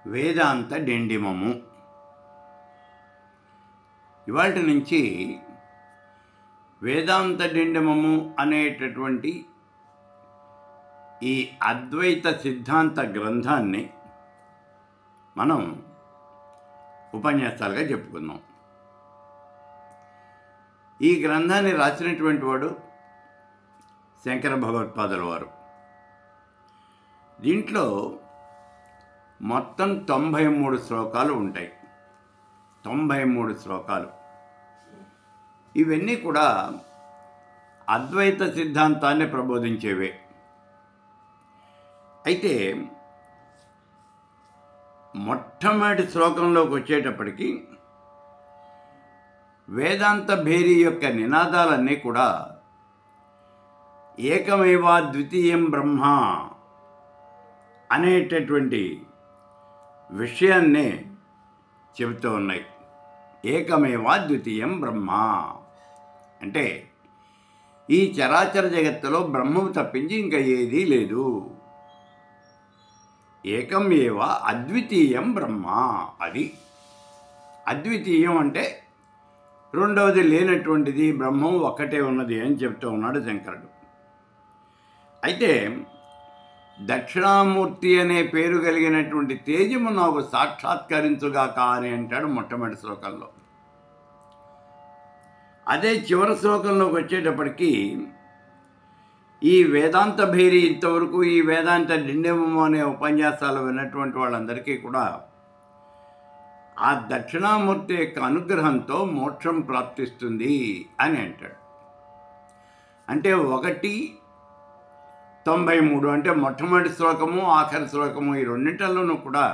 వేదాంత డిండిమము. ఇవాటి నుంచి వేదాంత డిండిమము అనేటటువంటి ఈ అద్వైత సిద్ధాంత గ్రంథాన్ని మనం ఉపన్యాసాలుగా చెప్పుకుందాం. ఈ గ్రంథాన్ని రాసినటువంటి వాడు శంకర భగవత్పాదుల వారు. దీంట్లో మొత్తం 93 శ్లోకాలు ఉంటాయి. 93 శ్లోకాలు. ఇవన్నీ కూడా అద్వైత సిద్ధాంతాన్ని ప్రబోధించేవే. అయితే మొట్టమొదటి శ్లోకంలోకి వచ్చేటప్పటికి వేదాంత భేరి యొక్క నినాదాలన్నీ కూడా ఏకమేవా ద్వితీయం బ్రహ్మ అనేటటువంటి విషయాన్నే చెబుతూ ఉన్నాయి. ఏకమేవా ద్వితీయం బ్రహ్మ అంటే ఈ చరాచర జగత్తులో బ్రహ్మము తప్పించి ఇంకా ఏదీ లేదు. ఏకం ఏవ అద్వితీయం బ్రహ్మ. అది అద్వితీయం అంటే రెండవది లేనటువంటిది, బ్రహ్మం ఒక్కటే ఉన్నది అని చెప్తూ ఉన్నాడు శంకరుడు. అయితే దక్షిణామూర్తి అనే పేరు కలిగినటువంటి తేజము నాకు సాక్షాత్కరించుగాక అని అంటాడు మొట్టమొదటి శ్లోకంలో. అదే చివరి శ్లోకంలోకి వచ్చేటప్పటికి ఈ వేదాంత భేరి ఇంతవరకు ఈ వేదాంత డిండిమము అనే ఉపన్యాసాలు విన్నటువంటి వాళ్ళందరికీ కూడా ఆ దక్షిణామూర్తి యొక్క అనుగ్రహంతో మోక్షం ప్రాప్తిస్తుంది అని అంటాడు. అంటే 1:93 అంటే మొట్టమొదటి శ్లోకము ఆఖరి శ్లోకము ఈ రెండింటిలోనూ కూడా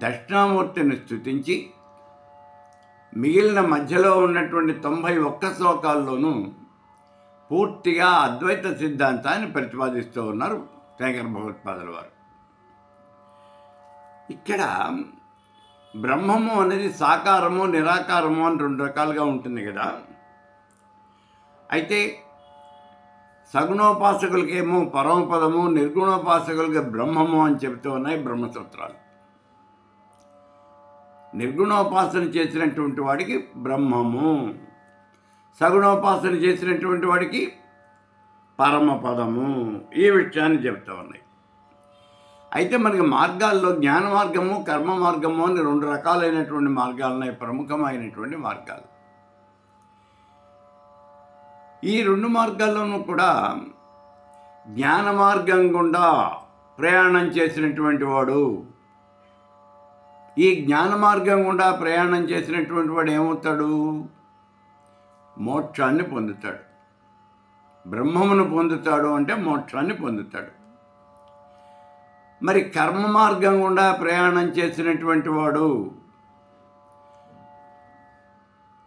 దక్షిణామూర్తిని స్తుతించి మిగిలిన మధ్యలో ఉన్నటువంటి 91 శ్లోకాల్లోనూ పూర్తిగా అద్వైత సిద్ధాంతాన్ని ప్రతిపాదిస్తూ ఉన్నారు శంకర భగవత్పాదుల వారు. ఇక్కడ బ్రహ్మము అనేది సాకారము నిరాకారము అని 2 రకాలుగా ఉంటుంది కదా. అయితే సగుణోపాసకులకేమో పరమపదము, నిర్గుణోపాసకులకి బ్రహ్మము అని చెబుతూ ఉన్నాయి బ్రహ్మసూత్రాలు. నిర్గుణోపాసన చేసినటువంటి వాడికి బ్రహ్మము, సగుణోపాసన చేసినటువంటి వాడికి పరమపదము, ఈ విషయాన్ని చెబుతూ ఉన్నాయి. అయితే మనకి మార్గాల్లో జ్ఞాన మార్గము, కర్మ మార్గము అని 2 రకాలైనటువంటి మార్గాలు ఉన్నాయి, ప్రముఖమైనటువంటి మార్గాలు. ఈ 2 మార్గాల్లోనూ కూడా జ్ఞాన మార్గం గుండా ప్రయాణం చేసినటువంటి వాడు, ఈ జ్ఞాన మార్గం గుండా ప్రయాణం చేసినటువంటి వాడు ఏమవుతాడు? మోక్షాన్ని పొందుతాడు. బ్రహ్మమును పొందుతాడు అంటే మోక్షాన్ని పొందుతాడు. మరి కర్మ మార్గం గుండా ప్రయాణం చేసినటువంటి వాడు,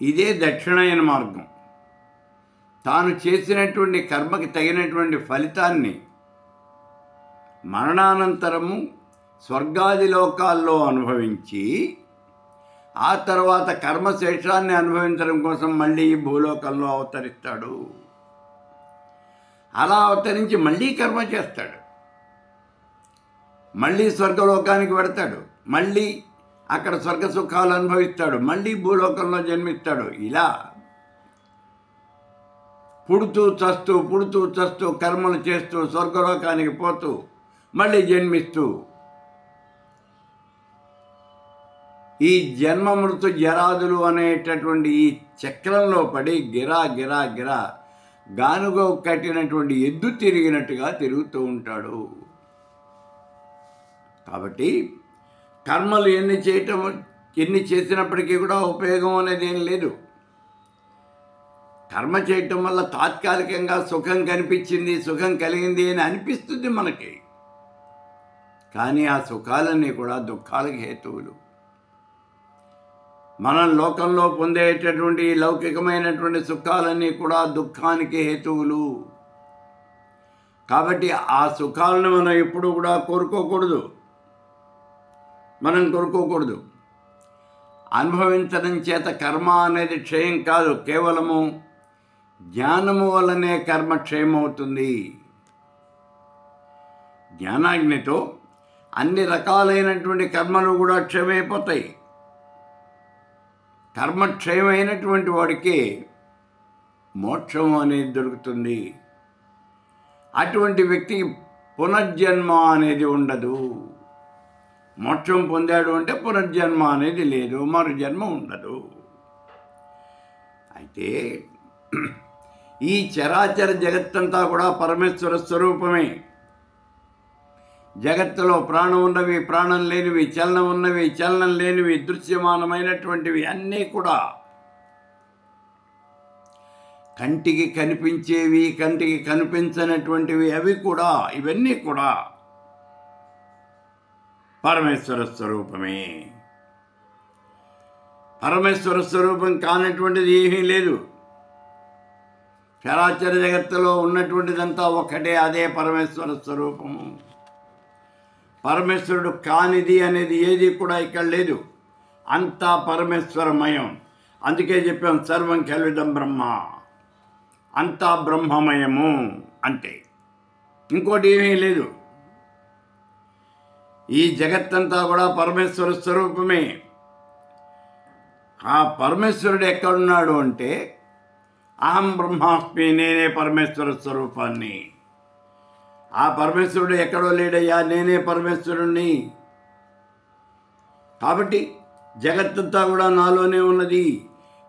ఇదే దక్షిణాయన మార్గం. తాను చేసినటువంటి కర్మకి తగినటువంటి ఫలితాన్ని మరణానంతరము స్వర్గాది లోకాల్లో అనుభవించి ఆ తర్వాత కర్మశేషాన్ని అనుభవించడం కోసం మళ్ళీ ఈ భూలోకంలో అవతరిస్తాడు. అలా అవతరించి మళ్ళీ కర్మ చేస్తాడు, మళ్ళీ స్వర్గలోకానికి వెడతాడు, మళ్ళీ అక్కడ స్వర్గ సుఖాలు అనుభవిస్తాడు, మళ్ళీ భూలోకంలో జన్మిస్తాడు. ఇలా పుడుతూ చస్తూ కర్మలు చేస్తూ స్వర్గలోకానికి పోతూ మళ్ళీ జన్మిస్తూ ఈ జన్మ మృతు జరాదులు అనేటటువంటి ఈ చక్రంలో పడి గిరా గిరా గిరా గానుగో కట్టినటువంటి ఎద్దు తిరిగినట్టుగా తిరుగుతూ ఉంటాడు. కాబట్టి కర్మలు ఎన్ని చేసినప్పటికీ కూడా ఉపయోగం అనేది ఏం లేదు. కర్మ చేయటం వల్ల తాత్కాలికంగా సుఖం కనిపించింది, సుఖం కలిగింది అని అనిపిస్తుంది మనకి. కానీ ఆ సుఖాలన్నీ కూడా దుఃఖాలకు హేతువులు. మనం లోకంలో పొందేటటువంటి లౌకికమైనటువంటి సుఖాలన్నీ కూడా దుఃఖానికి హేతువులు. కాబట్టి ఆ సుఖాలను మనం ఎప్పుడూ కూడా కోరుకోకూడదు. అనుభవించడం చేత కర్మ అనేది క్షయం కాదు, కేవలము జ్ఞానము వల్లనే కర్మ క్షయమవుతుంది. జ్ఞానాగ్నితో అన్ని రకాలైనటువంటి కర్మలు కూడా క్షయమైపోతాయి. కర్మక్షయమైనటువంటి వాడికి మోక్షం అనేది దొరుకుతుంది. అటువంటి వ్యక్తికి పునర్జన్మ అనేది ఉండదు. మోక్షం పొందాడు అంటే పునర్జన్మ అనేది లేదు, మరు జన్మ ఉండదు. అయితే ఈ చరాచర జగత్తంతా కూడా పరమేశ్వర స్వరూపమే. జగత్తులో ప్రాణం ఉన్నవి, ప్రాణం లేనివి, చలనం ఉన్నవి, చలనం లేనివి, దృశ్యమానమైనటువంటివి అన్నీ కూడా కంటికి కనిపించేవి, కంటికి కనిపించనటువంటివి అవి కూడా, ఇవన్నీ కూడా పరమేశ్వర స్వరూపమే. పరమేశ్వర స్వరూపం కానటువంటిది ఏమీ లేదు. చరాచర జగత్తులో ఉన్నటువంటిదంతా ఒక్కటే, అదే పరమేశ్వర స్వరూపము. పరమేశ్వరుడు కానిది అనేది ఏది కూడా ఇక్కడ లేదు. అంతా పరమేశ్వరమయం. అందుకే చెప్పాం సర్వం ఖల్విదం బ్రహ్మ, అంతా బ్రహ్మమయము. అంటే ఇంకోటి ఏమీ లేదు. ఈ జగత్తంతా కూడా పరమేశ్వర స్వరూపమే. ఆ పరమేశ్వరుడు ఎక్కడున్నాడు అంటే అహం బ్రహ్మాస్మి, నేనే పరమేశ్వర స్వరూపాన్ని. ఆ పరమేశ్వరుడు ఎక్కడో లేడయ్యా, నేనే పరమేశ్వరుణ్ణి. కాబట్టి జగత్తంతా కూడా నాలోనే ఉన్నది.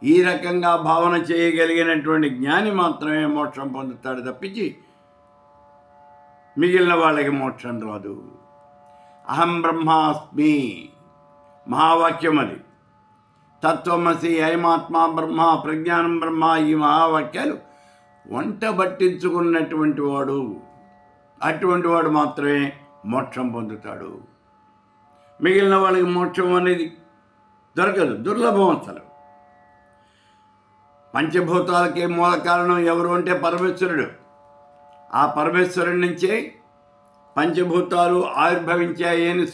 ఈ రకంగా భావన చేయగలిగినటువంటి జ్ఞాని మాత్రమే మోక్షం పొందుతాడు తప్పించి మిగిలిన వాళ్ళకి మోక్షం రాదు. అహం బ్రహ్మాస్మి మహావాక్యం అది. తత్వమసి, అయమాత్మ బ్రహ్మ, ప్రజ్ఞానం బ్రహ్మ, ఈ మహావాక్యాలు వంట పట్టించుకున్నటువంటి వాడు, అటువంటి వాడు మాత్రమే మోక్షం పొందుతాడు. మిగిలిన వాళ్ళకి మోక్షం అనేది దొరకదు, దుర్లభం. అసలు పంచభూతాలకి మూల కారణం ఎవరు అంటే పరమేశ్వరుడు. ఆ పరమేశ్వరుడి నుంచే పంచభూతాలు ఆవిర్భవించాయి అని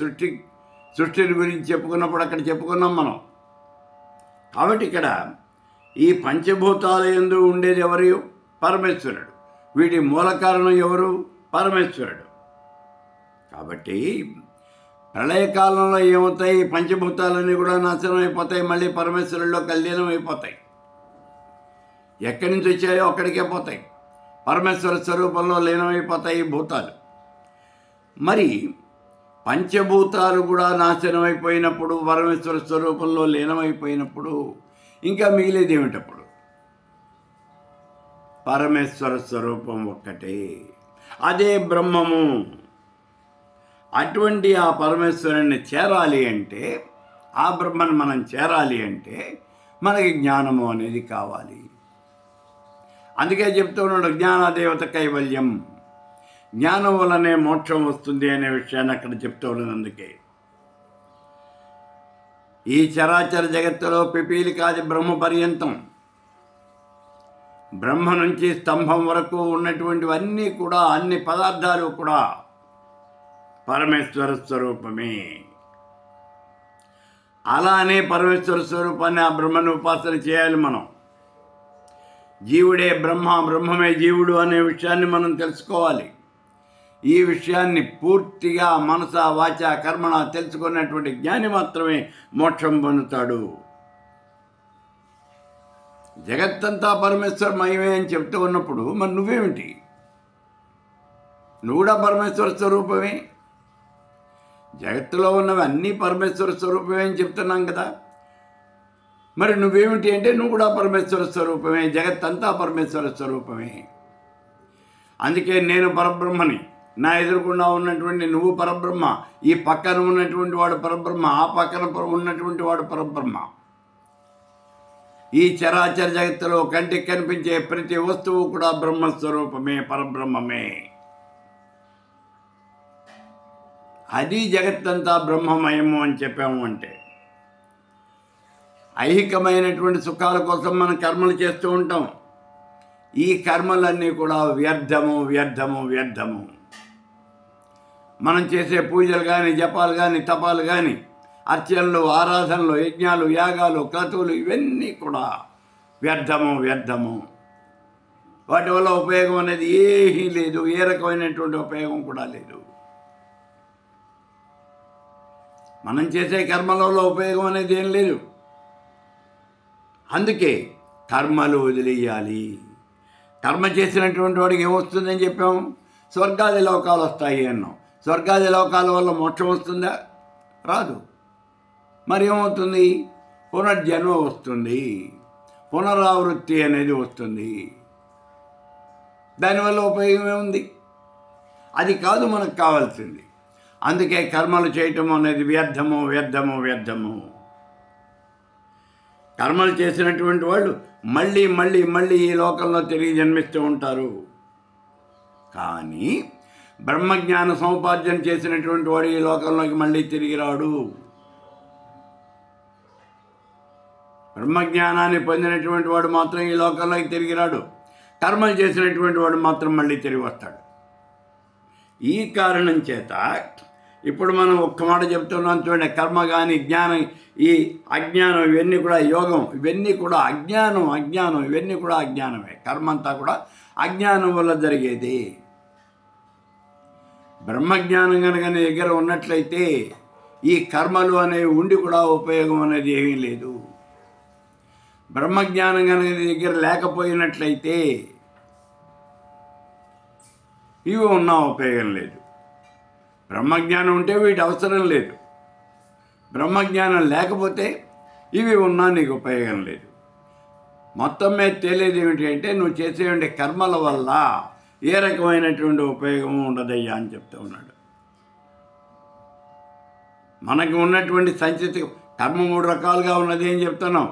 సృష్టిని గురించి చెప్పుకున్నప్పుడు అక్కడ చెప్పుకున్నాం మనం. కాబట్టి ఇక్కడ ఈ పంచభూతాల యందు ఉండేది ఎవరు? పరమేశ్వరుడు. వీటి మూల కారణం ఎవరు? పరమేశ్వరుడు. కాబట్టి ప్రళయకాలంలో ఏమవుతాయి? పంచభూతాలన్నీ కూడా నాశనం అయిపోతాయి, మళ్ళీ పరమేశ్వరుల్లో కళ్యాణం అయిపోతాయి. ఎక్కడి నుంచి వచ్చాయో అక్కడికే పోతాయి, పరమేశ్వర స్వరూపంలో లీనమైపోతాయి భూతాలు. మరి పంచభూతాలు కూడా నాశనం అయిపోయినప్పుడు, పరమేశ్వర స్వరూపంలో లీనమైపోయినప్పుడు ఇంకా మిగిలేది ఏమిటప్పుడు? పరమేశ్వర స్వరూపం ఒక్కటే, అదే బ్రహ్మము. అటువంటి ఆ పరమేశ్వరుణ్ణి చేరాలి అంటే, ఆ బ్రహ్మను మనం చేరాలి అంటే మనకి జ్ఞానము అనేది కావాలి. అందుకే చెప్తూ ఉన్నాడు జ్ఞానదేవత కైవల్యం, జ్ఞానం వల్లనే మోక్షం వస్తుంది అనే విషయాన్ని అక్కడ చెప్తూ ఉన్నది. అందుకే ఈ చరాచర జగత్తులో పిపీలికాది బ్రహ్మ పర్యంతం, బ్రహ్మ నుంచి స్తంభం వరకు ఉన్నటువంటివన్నీ కూడా, అన్ని పదార్థాలు కూడా పరమేశ్వర స్వరూపమే. అలానే పరమేశ్వర స్వరూపాన్ని, ఆ బ్రహ్మను ఉపాసన చేయాలి మనం. జీవుడే బ్రహ్మ, బ్రహ్మమే జీవుడు అనే విషయాన్ని మనం తెలుసుకోవాలి. ఈ విషయాన్ని పూర్తిగా మనస వాచ కర్మణ తెలుసుకున్నటువంటి జ్ఞాని మాత్రమే మోక్షం పొందుతాడు. జగత్తంతా పరమేశ్వరమయమే అని చెప్తూ ఉన్నప్పుడు మరి నువ్వేమిటి? నువ్వు కూడా పరమేశ్వర స్వరూపమే. జగత్తులో ఉన్నవి అన్నీ పరమేశ్వర స్వరూపమే అని చెప్తున్నాం కదా. మరి నువ్వేమిటి అంటే నువ్వు కూడా పరమేశ్వర స్వరూపమే, జగత్తంతా పరమేశ్వర స్వరూపమే. అందుకే నేను పరబ్రహ్మని, నా ఎదురుకుండా ఉన్నటువంటి నువ్వు పరబ్రహ్మ, ఈ పక్కన ఉన్నటువంటి వాడు పరబ్రహ్మ, ఆ పక్కన ఉన్నటువంటి వాడు పరబ్రహ్మ. ఈ చరాచర జగత్తులో కంటికి కనిపించే ప్రతి వస్తువు కూడా బ్రహ్మస్వరూపమే, పరబ్రహ్మమే. అది జగత్తంతా బ్రహ్మమయము అని చెప్పాము. అంటే ఐహికమైనటువంటి సుఖాల కోసం మనం కర్మలు చేస్తూ ఉంటాం. ఈ కర్మలన్నీ కూడా వ్యర్థము, వ్యర్థము, వ్యర్థము. మనం చేసే పూజలు కానీ, జపాలు కానీ, తపాలు కానీ, అర్చనలు, ఆరాధనలు, యజ్ఞాలు, యాగాలు, క్రతువులు, ఇవన్నీ కూడా వ్యర్థము, వ్యర్థము. వాటి వల్ల ఉపయోగం అనేది ఏమీ లేదు, ఏ రకమైనటువంటి ఉపయోగం కూడా లేదు. మనం చేసే కర్మలలో ఉపయోగం అనేది ఏం లేదు. అందుకే కర్మలు వదిలేయాలి. కర్మ చేసినటువంటి వాడికి ఏమొస్తుందని చెప్పాము? స్వర్గాది లోకాలు వస్తాయి అన్నాం. స్వర్గాది లోకాల వల్ల మోక్షం వస్తుందా? రాదు. మరి ఏమవుతుంది? పునర్జన్మ వస్తుంది, పునరావృత్తి అనేది వస్తుంది. దానివల్ల ఉపయోగం ఏముంది? అది కాదు మనకు కావాల్సింది. అందుకే కర్మలు చేయటం అనేది వ్యర్థము వ్యర్థము వ్యర్థము. కర్మలు చేసినటువంటి వాళ్ళు మళ్ళీ మళ్ళీ మళ్ళీ ఈ లోకంలో తిరిగి జన్మిస్తూ ఉంటారు. కానీ బ్రహ్మజ్ఞాన సముపార్జన చేసినటువంటి వాడు ఈ లోకంలోకి మళ్ళీ తిరిగి రాడు. బ్రహ్మజ్ఞానాన్ని పొందినటువంటి వాడు మాత్రం ఈ లోకంలోకి తిరిగి రాడు. కర్మలు చేసినటువంటి వాడు మాత్రం మళ్ళీ తిరిగి వస్తాడు. ఈ కారణం చేత ఇప్పుడు మనం ఒక్క మాట చెప్తున్నాం చూడండి. కర్మ కానీ జ్ఞానం, ఈ అజ్ఞానం, ఇవన్నీ కూడా యోగం, ఇవన్నీ కూడా అజ్ఞానం. ఇవన్నీ కూడా అజ్ఞానమే. కర్మ అంతా కూడా అజ్ఞానం వల్ల జరిగేది. బ్రహ్మజ్ఞానం కనుక నీ దగ్గర ఉన్నట్లయితే ఈ కర్మలు అనేవి ఉండి కూడా ఉపయోగం అనేది ఏమీ లేదు. బ్రహ్మజ్ఞానం కనుక నీ దగ్గర లేకపోయినట్లయితే ఇవి ఉన్నా ఉపయోగం లేదు. బ్రహ్మజ్ఞానం ఉంటే వీటి అవసరం లేదు. బ్రహ్మజ్ఞానం లేకపోతే ఇవి ఉన్నా నీకు ఉపయోగం లేదు. మొత్తం మీద తేలేది ఏమిటి అంటే నువ్వు చేసేటువంటి కర్మల వల్ల ఏ రకమైనటువంటి ఉపయోగము ఉండదయ్యా అని చెప్తూ ఉన్నాడు. మనకు ఉన్నటువంటి సంచిత కర్మ 3 రకాలుగా ఉన్నది అని చెప్తున్నాం.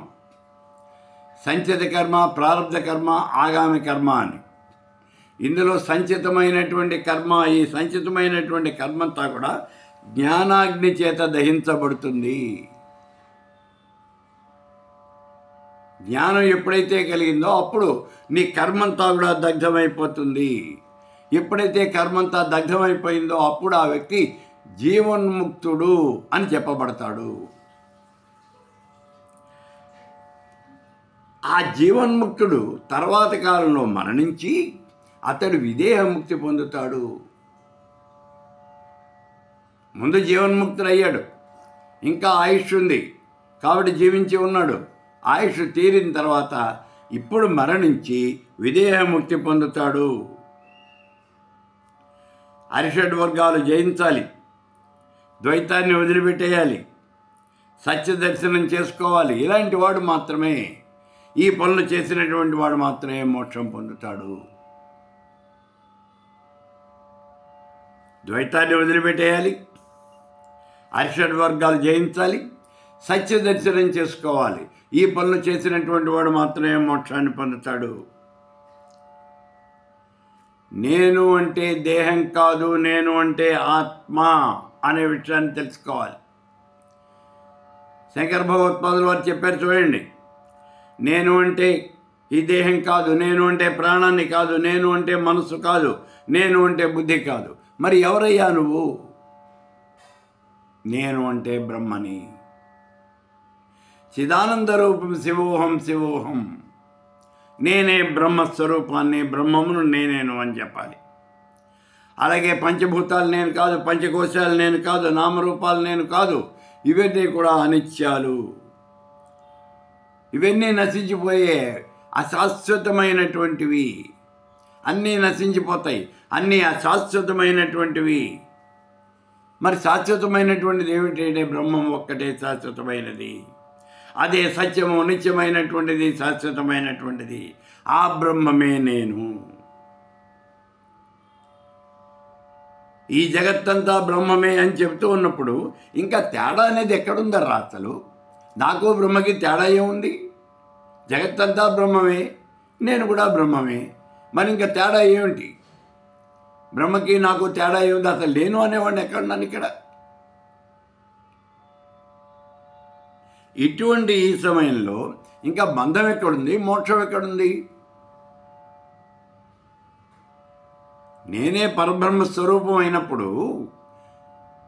సంచిత కర్మ, ప్రారబ్ధ కర్మ, ఆగామి కర్మ అని. ఇందులో సంచితమైనటువంటి కర్మ, ఈ సంచితమైనటువంటి కర్మంతా కూడా జ్ఞానాగ్ని చేత దహించబడుతుంది. జ్ఞానం ఎప్పుడైతే కలిగిందో అప్పుడు నీ కర్మంతా కూడా దగ్ధమైపోతుంది. ఎప్పుడైతే కర్మంతా దగ్ధమైపోయిందో అప్పుడు ఆ వ్యక్తి జీవన్ముక్తుడు అని చెప్పబడతాడు. ఆ జీవన్ముక్తుడు తర్వాత కాలంలో మరణించి అతడు విదేహముక్తి పొందుతాడు. ముందు జీవన్ముక్తుడయ్యాడు, ఇంకా ఆయుష్ ఉంది కాబట్టి జీవించి ఉన్నాడు. ఆయుష్ తీరిన తర్వాత ఇప్పుడు మరణించి విదేహముక్తి పొందుతాడు. అరిషడ్ వర్గాలు జయించాలి, ద్వైతాన్ని వదిలిపెట్టేయాలి, సత్య దర్శనం చేసుకోవాలి. ఇలాంటి వాడు మాత్రమే, ఈ పనులు చేసినటువంటి వాడు మాత్రమే మోక్షం పొందుతాడు. ద్వైతాన్ని వదిలిపెట్టేయాలి, అరిషడ్ వర్గాలు జయించాలి, సత్య దర్శనం చేసుకోవాలి. ఈ పనులు చేసినటువంటి వాడు మాత్రమే మోక్షాన్ని పొందుతాడు. నేను అంటే దేహం కాదు, నేను అంటే ఆత్మ అనే విషయాన్ని తెలుసుకోవాలి. శంకర భగవత్పాదులు వారు చెప్పారు చూడండి. నేను అంటే ఈ దేహం కాదు, నేను అంటే ప్రాణాన్ని కాదు, నేను అంటే మనసు కాదు, నేను అంటే బుద్ధి కాదు. మరి ఎవరయ్యా నువ్వు? నేను అంటే బ్రహ్మని. చిదానంద రూపం శివోహం శివోహం. నేనే బ్రహ్మస్వరూపాన్ని, బ్రహ్మమును నేనేను అని చెప్పాలి. అలాగే పంచభూతాలు నేను కాదు, పంచకోశాలు నేను కాదు, నామరూపాలు నేను కాదు. ఇవన్నీ కూడా అనిత్యాలు, ఇవన్నీ నశించిపోయే అశాశ్వతమైనటువంటివి. అన్నీ నశించిపోతాయి, అన్నీ అశాశ్వతమైనటువంటివి. మరి శాశ్వతమైనటువంటిది ఏమిటంటే బ్రహ్మం ఒక్కటే శాశ్వతమైనది. అదే సత్యము, నిత్యమైనటువంటిది, శాశ్వతమైనటువంటిది. ఆ బ్రహ్మమే నేను. ఈ జగత్తంతా బ్రహ్మమే అని చెప్తూ ఉన్నప్పుడు ఇంకా తేడా అనేది ఎక్కడుందరా? అసలు నాకు బ్రహ్మకి తేడా ఏముంది? జగత్తంతా బ్రహ్మమే, నేను కూడా బ్రహ్మమే. మరి ఇంకా తేడా ఏమిటి? బ్రహ్మకి నాకు తేడా ఏముంది? అసలు లేను అనేవాడిని ఎక్కడున్నాను ఇక్కడ? ఇటువంటి ఈ సమయంలో ఇంకా బంధం ఎక్కడుంది? మోక్షం ఎక్కడుంది? నేనే పరబ్రహ్మ స్వరూపం అయినప్పుడు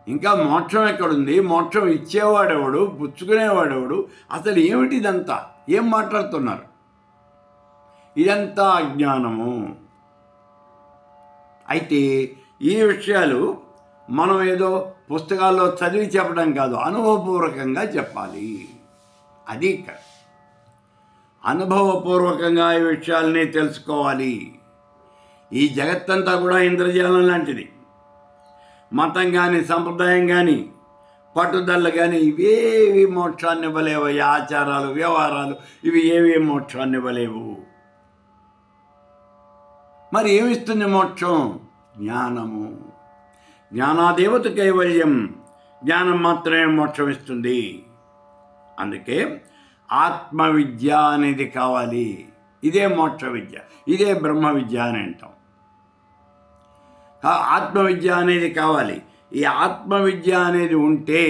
ఇంకా మోక్షం ఎక్కడుంది? మోక్షం ఇచ్చేవాడెవడు, పుచ్చుకునేవాడెవడు? అసలు ఏమిటి ఇదంతా? ఏం మాట్లాడుతున్నారు? ఇదంతా అజ్ఞానము. అయితే ఈ విషయాలు మనం ఏదో పుస్తకాల్లో చదివి చెప్పడం కాదు, అనుభవపూర్వకంగా చెప్పాలి. అది ఇక్కడ అనుభవపూర్వకంగా ఈ విషయాల్ని తెలుసుకోవాలి. ఈ జగత్తంతా కూడా ఇంద్రజాలం లాంటిది. మతం కానీ, సంప్రదాయం కానీ, పట్టుదల కానీ ఇవేవి మోక్షాన్ని ఇవ్వలేవు. ఈ ఆచారాలు, వ్యవహారాలు ఇవి ఏవి మోక్షాన్ని ఇవ్వలేవు. మరి ఏమిస్తుంది మోక్షం? జ్ఞానము. జ్ఞానాదేవత కైవల్యం. జ్ఞానం మాత్రమే మోక్షం ఇస్తుంది. అందుకే ఆత్మవిద్య అనేది కావాలి. ఇదే మోక్ష విద్య, ఇదే బ్రహ్మ విద్య అని అంటాం. ఆత్మవిద్య అనేది కావాలి. ఈ ఆత్మవిద్య అనేది ఉంటే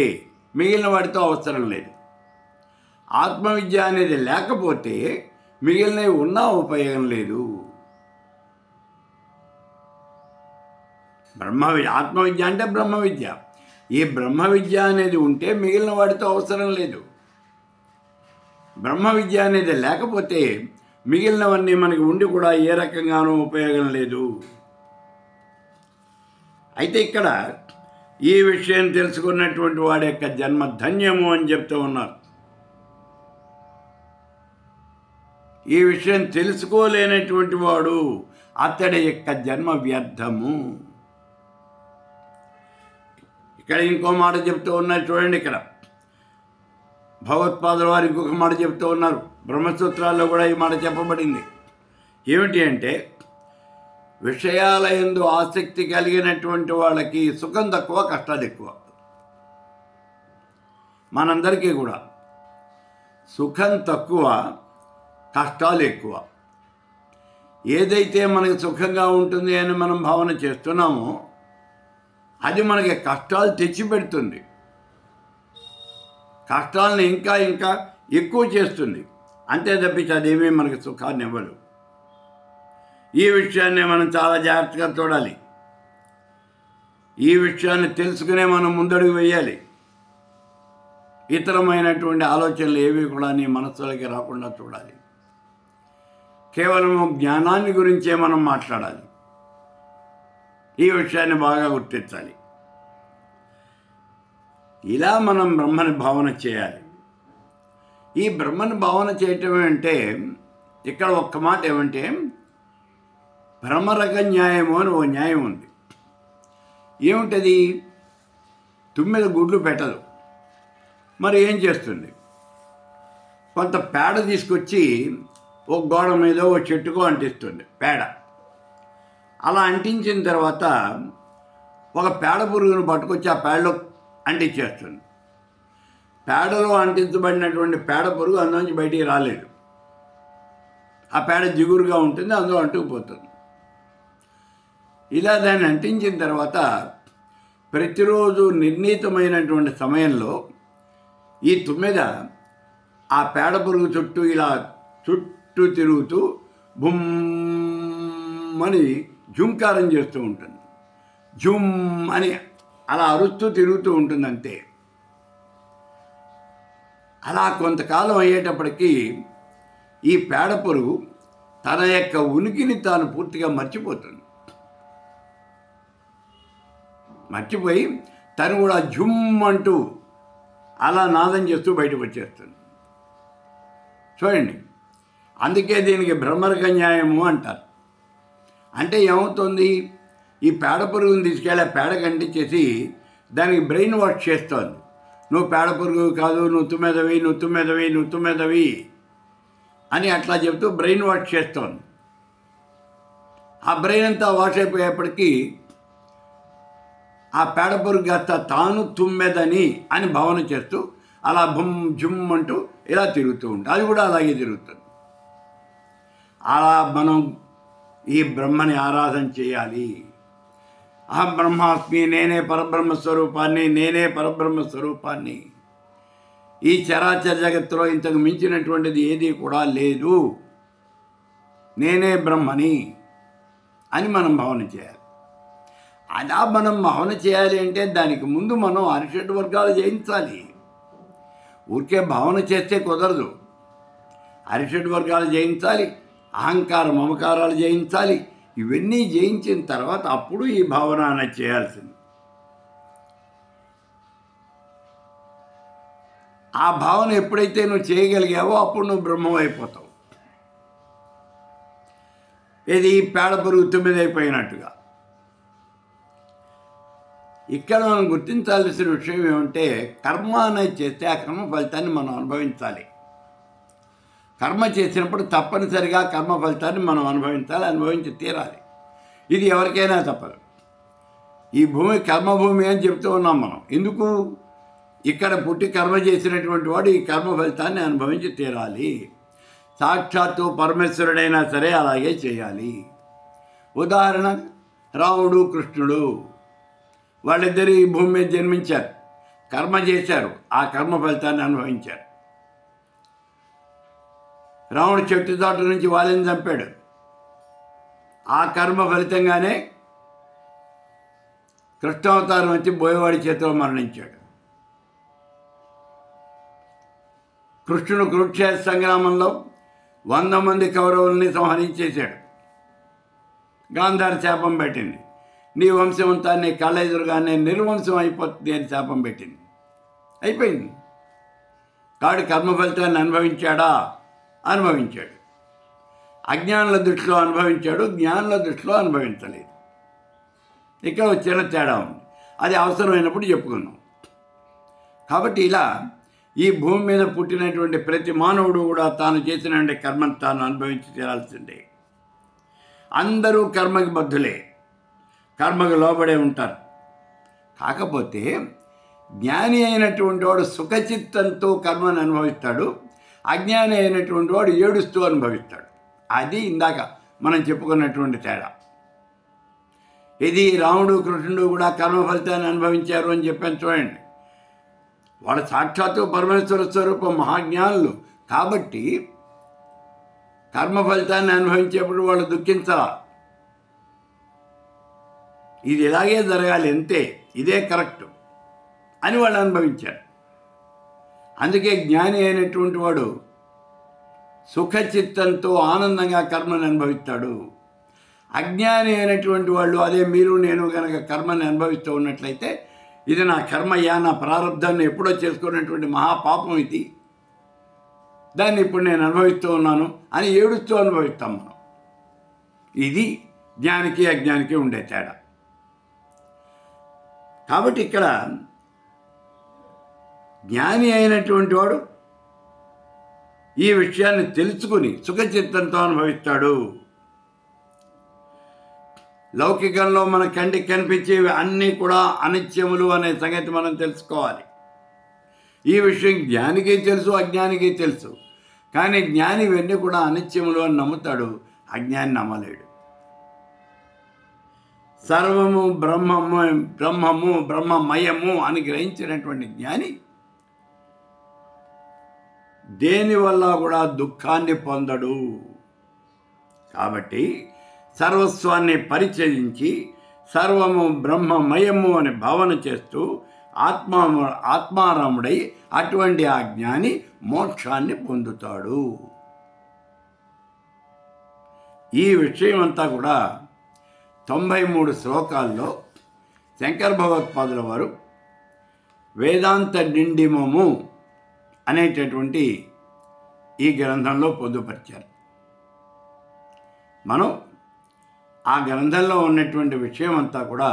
మిగిలిన వాటితో అవసరం లేదు. ఆత్మవిద్య అనేది లేకపోతే మిగిలినవి ఉన్నా ఉపయోగం లేదు. ఆత్మవిద్య అంటే బ్రహ్మ విద్య. ఈ బ్రహ్మ విద్య అనేది ఉంటే మిగిలిన వాటితో అవసరం లేదు. బ్రహ్మ విద్య అనేది లేకపోతే మిగిలినవన్నీ మనకి ఉండి కూడా ఏ రకంగానూ ఉపయోగం లేదు. అయితే ఇక్కడ ఈ విషయం తెలుసుకున్నటువంటి వాడి యొక్క జన్మ ధన్యము అని చెప్తూ ఉన్నారు. ఈ విషయం తెలుసుకోలేనటువంటి వాడు అతడి యొక్క జన్మ వ్యర్థము. ఇక్కడ ఇంకో మాట చెప్తూ ఉన్నారు చూడండి. ఇక్కడ భగవత్పాదుల వారు ఇంకొక మాట చెప్తూ ఉన్నారు. బ్రహ్మసూత్రాల్లో కూడా ఈ మాట చెప్పబడింది. ఏమిటి అంటే, విషయాల యందు ఆసక్తి కలిగినటువంటి వాళ్ళకి సుఖం తక్కువ, కష్టాలు ఎక్కువ. మనందరికీ కూడా సుఖం తక్కువ, కష్టాలు ఎక్కువ. ఏదైతే మనకి సుఖంగా ఉంటుంది అని మనం భావన చేస్తున్నామో అది మనకి కష్టాలు తెచ్చిపెడుతుంది. కష్టాలను ఇంకా ఇంకా ఎక్కువ చేస్తుంది. అంతే తప్పించి అదేమీ మనకి సుఖాన్ని ఇవ్వదు. ఈ విషయాన్ని మనం చాలా జాగ్రత్తగా చూడాలి. ఈ విషయాన్ని తెలుసుకునే మనం ముందడుగు వేయాలి. ఇతరమైనటువంటి ఆలోచనలు ఏవి కూడా నీ మనస్సులోకి రాకుండా చూడాలి. కేవలం జ్ఞానాన్ని గురించే మనం మాట్లాడాలి. ఈ విషయాన్ని బాగా గుర్తించాలి. ఇలా మనం బ్రహ్మని భావన చేయాలి. ఈ బ్రహ్మని భావన చేయటం అంటే ఇక్కడ ఒక్క మాట ఏమంటే, భ్రమరక న్యాయము అని ఓ న్యాయం ఉంది. ఏముంటుంది? తుమ్మెద గుడ్లు పెట్టదు. మరి ఏం చేస్తుంది? కొంత పేడ తీసుకొచ్చి ఒక గోడ మీద ఓ చెట్టుకో అంటిస్తుంది పేడ. అలా అంటించిన తర్వాత ఒక పేడ పురుగును పట్టుకొచ్చి ఆ పేడలో అంటించేస్తుంది. పేడలో అంటించబడినటువంటి పేడ పురుగు అందులోంచి బయటికి రాలేదు. ఆ పేడ జిగురుగా ఉంటుంది, అందులో అంటుకుపోతుంది. ఇలా దాన్ని అంటించిన తర్వాత ప్రతిరోజు నిర్ణీతమైనటువంటి సమయంలో ఈ తుమ్మెద ఆ పేడ పురుగు చుట్టూ ఇలా చుట్టూ తిరుగుతూ బుమ్మని జుంకారం చేస్తూ ఉంటుంది. జుమ్ అని అలా అరుస్తూ తిరుగుతూ ఉంటుంది అంతే. అలా కొంతకాలం అయ్యేటప్పటికీ ఈ పేడ పురుగు తన యొక్క ఉనికిని తాను పూర్తిగా మర్చిపోతుంది. మర్చిపోయి తను కూడా జుమ్ అంటూ అలా నాదం చేస్తూ బయటకు వచ్చేస్తుంది. చూడండి, అందుకే దీనికి భ్రమరక న్యాయము అంటారు. అంటే ఏమవుతుంది? ఈ పేడ పురుగుని తీసుకెళ్ళి పేడ కంటించేసి దానికి బ్రెయిన్ వాష్ చేస్తోంది. నువ్వు పేడ పురుగు కాదు, నువ్వు తుమ్మెదవి, నువ్వు తుమ్మెదవి, నువ్వు తుమ్మెదవి అని అట్లా చెప్తూ బ్రెయిన్ వాష్ చేస్తోంది. ఆ బ్రెయిన్ అంతా వాష్ అయిపోయేప్పటికీ ఆ పేడ పురుగు కాస్త తాను తుమ్మెదని అని భావన చేస్తూ అలా బుమ్ జుమ్ అంటూ ఇలా తిరుగుతూ ఉంటుంది. అది కూడా అలాగే తిరుగుతుంది. అలా మనం ఈ బ్రహ్మని ఆరాధన చేయాలి. అహం బ్రహ్మాస్మి, నేనే పరబ్రహ్మ స్వరూపాన్ని, నేనే పరబ్రహ్మ స్వరూపాన్ని. ఈ చరాచర జగత్తులో ఇంతకు మించినటువంటిది ఏది కూడా లేదు, నేనే బ్రహ్మని అని మనం భావన చేయాలి. అలా మనం భావన చేయాలి అంటే దానికి ముందు మనం అరిషడ్ వర్గాలు జయించాలి. ఊరికే భావన చేస్తే కుదరదు. అరిషడ్ వర్గాలు జయించాలి, అహంకార మమకారాలు జయించాలి. ఇవన్నీ జయించిన తర్వాత అప్పుడు ఈ భావన అనేది చేయాల్సింది. ఆ భావన ఎప్పుడైతే నువ్వు చేయగలిగావో అప్పుడు నువ్వు బ్రహ్మం అయిపోతావు. ఇది పేడ పురుగు 9 అయిపోయినట్టుగా. ఇక్కడ మనం గుర్తించాల్సిన విషయం ఏమంటే, కర్మ అనేది చేస్తే ఆ కర్మ ఫలితాన్ని మనం అనుభవించాలి. కర్మ చేసినప్పుడు తప్పనిసరిగా కర్మ ఫలితాన్ని మనం అనుభవించాలి, అనుభవించి తీరాలి. ఇది ఎవరికైనా తప్పదు. ఈ భూమి కర్మభూమి అని చెప్తూ ఉన్నాం మనం. ఎందుకు? ఇక్కడ పుట్టి కర్మ చేసినటువంటి వాడు ఈ కర్మ ఫలితాన్ని అనుభవించి తీరాలి. సాక్షాత్తు పరమేశ్వరుడైనా సరే అలాగే చేయాలి. ఉదాహరణ, రాముడు కృష్ణుడు వాళ్ళిద్దరు ఈ భూమి మీద జన్మించారు, కర్మ చేశారు, ఆ కర్మ ఫలితాన్ని అనుభవించారు. రాముడు చెట్టు చాటు నుంచి వాళ్ళని చంపాడు, ఆ కర్మ ఫలితంగానే కృష్ణావతారం వచ్చి బోయవాడి చేతిలో మరణించాడు. కృష్ణుడు కురుక్షేత్ర సంగ్రామంలో 100 మంది కౌరవుల్ని సంహరించేశాడు. గాంధారి శాపం పెట్టింది, నీ వంశం అంతా నీ కళ్ళ ఎదురుగానే నిర్వంశం అయిపోతుంది అని శాపం పెట్టింది. అయిపోయింది. కాడు కర్మ ఫలితాన్ని అనుభవించాడా? అనుభవించాడు. అజ్ఞానుల దృష్టిలో అనుభవించాడు, జ్ఞానుల దృష్టిలో అనుభవించలేదు. ఇక్కడ చిన్న తేడా ఉంది, అది అవసరమైనప్పుడు చెప్పుకున్నాం. కాబట్టి ఇలా ఈ భూమి మీద పుట్టినటువంటి ప్రతి మానవుడు కూడా తాను చేసినటువంటి కర్మను తాను అనుభవించి తీరాల్సిందే. అందరూ కర్మకి బద్ధులే, కర్మకు లోబడే ఉంటారు. కాకపోతే జ్ఞాని అయినటువంటి వాడు సుఖచిత్తంతో కర్మను అనుభవిస్తాడు, అజ్ఞాని అయినటువంటి వాడు ఏడుస్తూ అనుభవిస్తాడు. అది ఇందాక మనం చెప్పుకున్నటువంటి తేడా. ఇది రాముడు కృష్ణుడు కూడా కర్మ ఫలితాన్ని అనుభవించారు అని చెప్పాను చూడండి. వాళ్ళు సాక్షాత్తు పరమేశ్వర స్వరూపం, మహాజ్ఞానులు. కాబట్టి కర్మ ఫలితాన్ని అనుభవించేప్పుడు వాళ్ళు దుఃఖించాల. ఇది ఇలాగే జరగాలి, అంతే, ఇదే కరెక్ట్ అని వాళ్ళు అనుభవించారు. అందుకే జ్ఞాని అయినటువంటి వాడు సుఖచిత్తంతో ఆనందంగా కర్మను అనుభవిస్తాడు. అజ్ఞాని అయినటువంటి వాళ్ళు, అదే మీరు నేను కనుక కర్మని అనుభవిస్తూ ఉన్నట్లయితే, ఇది నా కర్మయ్యా, నా ప్రారంధాన్ని ఎప్పుడో చేసుకున్నటువంటి మహాపాపం ఇది, దాన్ని ఇప్పుడు నేను అనుభవిస్తూ ఉన్నాను అని ఏడుస్తూ అనుభవిస్తాం మనం. ఇది జ్ఞానికి అజ్ఞానికి ఉండే తేడా. కాబట్టి ఇక్కడ జ్ఞాని అయినటువంటి వాడు ఈ విషయాన్ని తెలుసుకుని సుఖచిత్తంతో అనుభవిస్తాడు. లౌకికంలో మన కంటికి కనిపించేవి అన్నీ కూడా అనిత్యములు అనే సంగతి మనం తెలుసుకోవాలి. ఈ విషయం జ్ఞానికి తెలుసు, అజ్ఞానికి తెలుసు. కానీ జ్ఞాని ఇవన్నీ కూడా అనిత్యములు అని నమ్ముతాడు, అజ్ఞాని నమ్మలేడు. సర్వము బ్రహ్మము బ్రహ్మమయము అని గ్రహించినటువంటి జ్ఞాని దేనివల్ల కూడా దుఃఖాన్ని పొందడు. కాబట్టి సర్వస్వాన్ని పరిచయించి సర్వము బ్రహ్మమయము అని భావన చేస్తూ ఆత్మారాముడై అటువంటి ఆ జ్ఞాని మోక్షాన్ని పొందుతాడు. ఈ విషయం అంతా కూడా 93 శ్లోకాల్లో శంకర భగవత్పాదుల వారు వేదాంత డిండిమము అనేటటువంటి ఈ గ్రంథంలో పొందుపరిచారు. మనం ఆ గ్రంథంలో ఉన్నటువంటి విషయం అంతా కూడా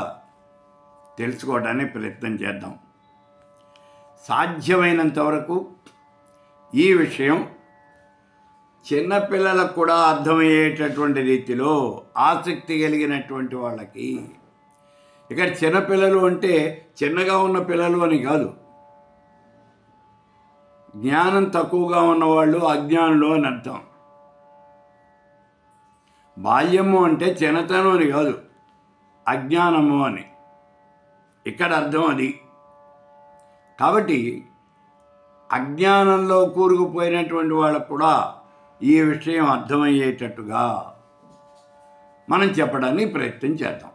తెలుసుకోవడానికి ప్రయత్నం చేద్దాం. సాధ్యమైనంత వరకు ఈ విషయం చిన్నపిల్లలకు కూడా అర్థమయ్యేటటువంటి రీతిలో ఆసక్తి కలిగినటువంటి వాళ్ళకి, ఇక్కడ చిన్నపిల్లలు అంటే చిన్నగా ఉన్న పిల్లలు అని కాదు, జ్ఞానం తక్కువగా ఉన్నవాళ్ళు అజ్ఞానులు అని అర్థం. బాల్యము అంటే చిన్నతనం అని కాదు, అజ్ఞానము అని ఇక్కడ అర్థం అది. కాబట్టి అజ్ఞానంలో కూరుకుపోయినటువంటి వాళ్ళకు కూడా ఈ విషయం అర్థమయ్యేటట్టుగా మనం చెప్పడానికి ప్రయత్నం చేద్దాం.